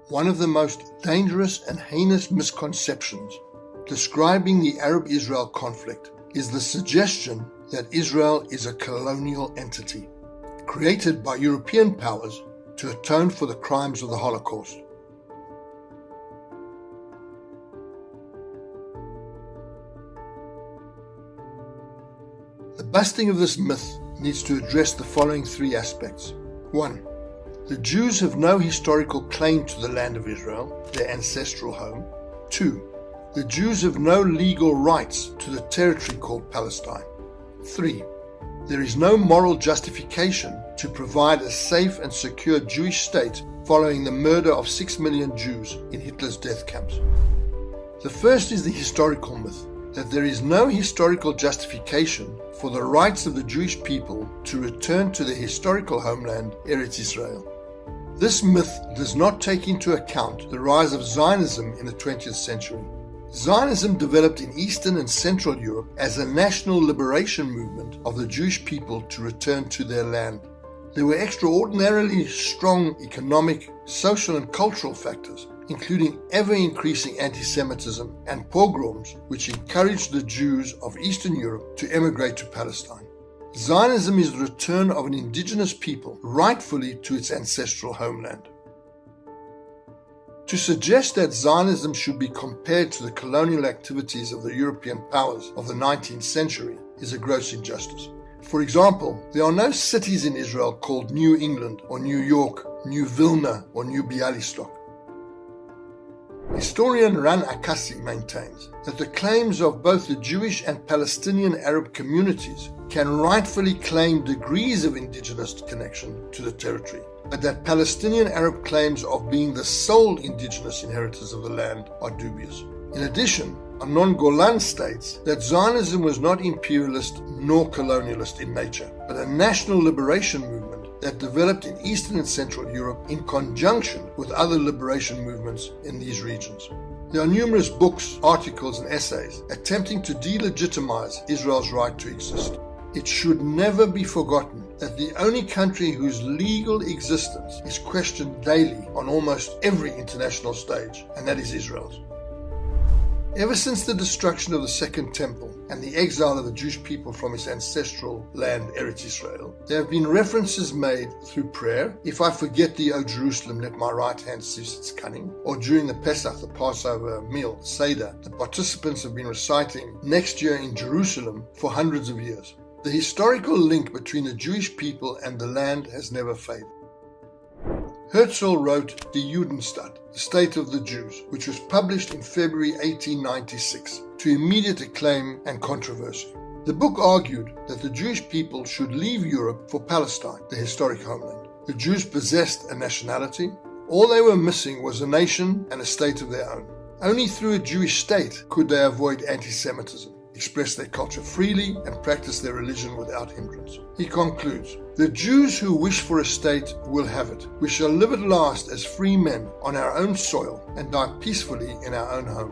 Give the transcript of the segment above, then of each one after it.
one of the most dangerous and heinous misconceptions describing the Arab-Israel conflict is the suggestion that Israel is a colonial entity, created by European powers to atone for the crimes of the Holocaust. The busting of this myth needs to address the following three aspects. 1. The Jews have no historical claim to the land of Israel, their ancestral home. 2. The Jews have no legal rights to the territory called Palestine. 3. There is no moral justification to provide a safe and secure Jewish state following the murder of 6 million Jews in Hitler's death camps. The first is the historical myth, that there is no historical justification for the rights of the Jewish people to return to their historical homeland, Eretz Israel. This myth does not take into account the rise of Zionism in the 20th century. Zionism developed in Eastern and Central Europe as a national liberation movement of the Jewish people to return to their land. There were extraordinarily strong economic, social and cultural factors, including ever-increasing anti-Semitism and pogroms, which encouraged the Jews of Eastern Europe to emigrate to Palestine. Zionism is the return of an indigenous people rightfully to its ancestral homeland. To suggest that Zionism should be compared to the colonial activities of the European powers of the 19th century is a gross injustice. For example, there are no cities in Israel called New England or New York, New Vilna or New Bialystok. Historian Ran Akassi maintains that the claims of both the Jewish and Palestinian Arab communities can rightfully claim degrees of indigenous connection to the territory, but that Palestinian Arab claims of being the sole indigenous inheritors of the land are dubious. In addition, Amnon Golan states that Zionism was not imperialist nor colonialist in nature, but a national liberation movement that developed in Eastern and Central Europe in conjunction with other liberation movements in these regions. There are numerous books, articles, and essays attempting to delegitimize Israel's right to exist. It should never be forgotten that the only country whose legal existence is questioned daily on almost every international stage, and that is Israel's. Ever since the destruction of the Second Temple and the exile of the Jewish people from its ancestral land, Eretz Israel, there have been references made through prayer, "If I forget thee, O Jerusalem, let my right hand cease its cunning," or during the Pesach, the Passover meal, Seder, that participants have been reciting next year in Jerusalem for hundreds of years. The historical link between the Jewish people and the land has never faded. Herzl wrote Die Judenstadt, The State of the Jews, which was published in February 1896, to immediate acclaim and controversy. The book argued that the Jewish people should leave Europe for Palestine, the historic homeland. The Jews possessed a nationality. All they were missing was a nation and a state of their own. Only through a Jewish state could they avoid anti-Semitism, express their culture freely, and practice their religion without hindrance. He concludes, "The Jews who wish for a state will have it. We shall live at last as free men on our own soil and die peacefully in our own home."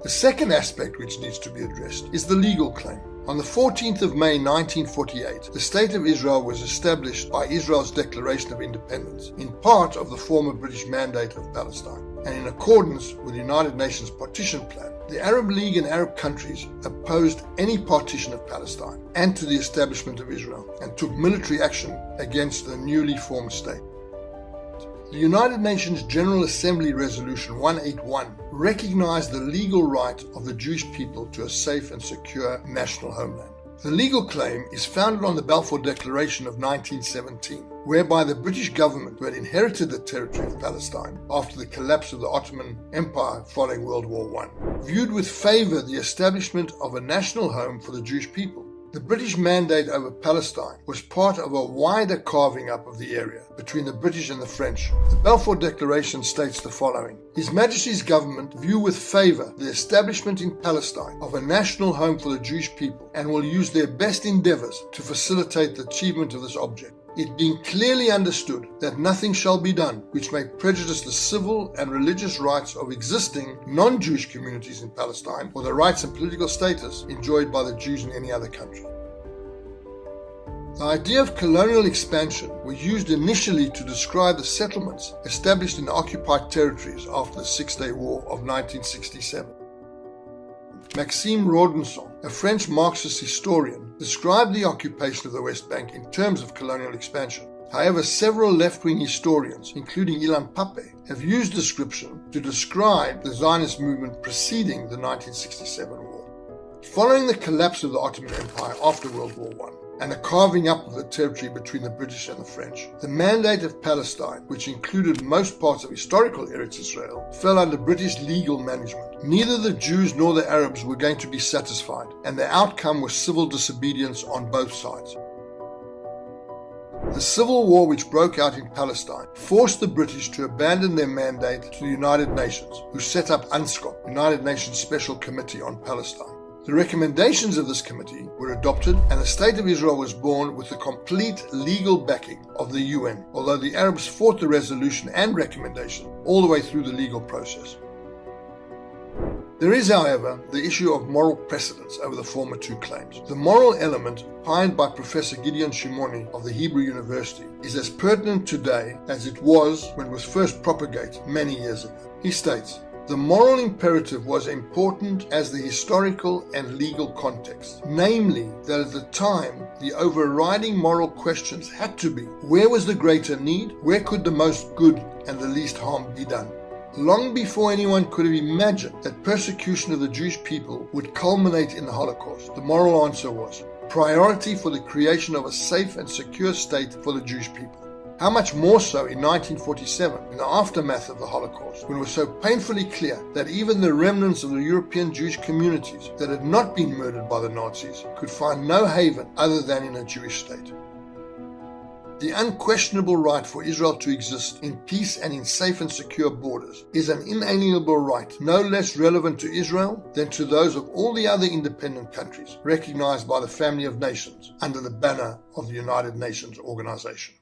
The second aspect which needs to be addressed is the legal claim. On the 14th of May 1948, the State of Israel was established by Israel's Declaration of Independence, in part of the former British Mandate of Palestine, and in accordance with the United Nations Partition Plan. The Arab League and Arab countries opposed any partition of Palestine and to the establishment of Israel, and took military action against the newly formed state. The United Nations General Assembly Resolution 181 recognized the legal right of the Jewish people to a safe and secure national homeland. The legal claim is founded on the Balfour Declaration of 1917, whereby the British government, who had inherited the territory of Palestine after the collapse of the Ottoman Empire following World War I, viewed with favor the establishment of a national home for the Jewish people. The British mandate over Palestine was part of a wider carving up of the area between the British and the French. The Balfour Declaration states the following: His Majesty's government view with favor the establishment in Palestine of a national home for the Jewish people, and will use their best endeavors to facilitate the achievement of this object, it being clearly understood that nothing shall be done which may prejudice the civil and religious rights of existing non-Jewish communities in Palestine, or the rights and political status enjoyed by the Jews in any other country. The idea of colonial expansion was used initially to describe the settlements established in the occupied territories after the Six-Day War of 1967. Maxime Rodinson, a French Marxist historian, described the occupation of the West Bank in terms of colonial expansion. However, several left-wing historians, including Ilan Pappé, have used description to describe the Zionist movement preceding the 1967 war. Following the collapse of the Ottoman Empire after World War I, and the carving up of the territory between the British and the French, the Mandate of Palestine, which included most parts of historical Eretz Israel, fell under British legal management. Neither the Jews nor the Arabs were going to be satisfied, and the outcome was civil disobedience on both sides. The civil war which broke out in Palestine forced the British to abandon their mandate to the United Nations, who set up UNSCOP, United Nations Special Committee on Palestine. The recommendations of this committee were adopted, and the State of Israel was born with the complete legal backing of the UN, although the Arabs fought the resolution and recommendation all the way through the legal process. There is, however, the issue of moral precedence over the former two claims. The moral element, opined by Professor Gideon Shimoni of the Hebrew University, is as pertinent today as it was when it was first propagated many years ago. He states, "The moral imperative was important as the historical and legal context, namely that at the time the overriding moral questions had to be, where was the greater need, where could the most good and the least harm be done?" Long before anyone could have imagined that persecution of the Jewish people would culminate in the Holocaust, the moral answer was priority for the creation of a safe and secure state for the Jewish people. How much more so in 1947, in the aftermath of the Holocaust, when it was so painfully clear that even the remnants of the European Jewish communities that had not been murdered by the Nazis could find no haven other than in a Jewish state. The unquestionable right for Israel to exist in peace and in safe and secure borders is an inalienable right, no less relevant to Israel than to those of all the other independent countries recognized by the family of nations under the banner of the United Nations organization.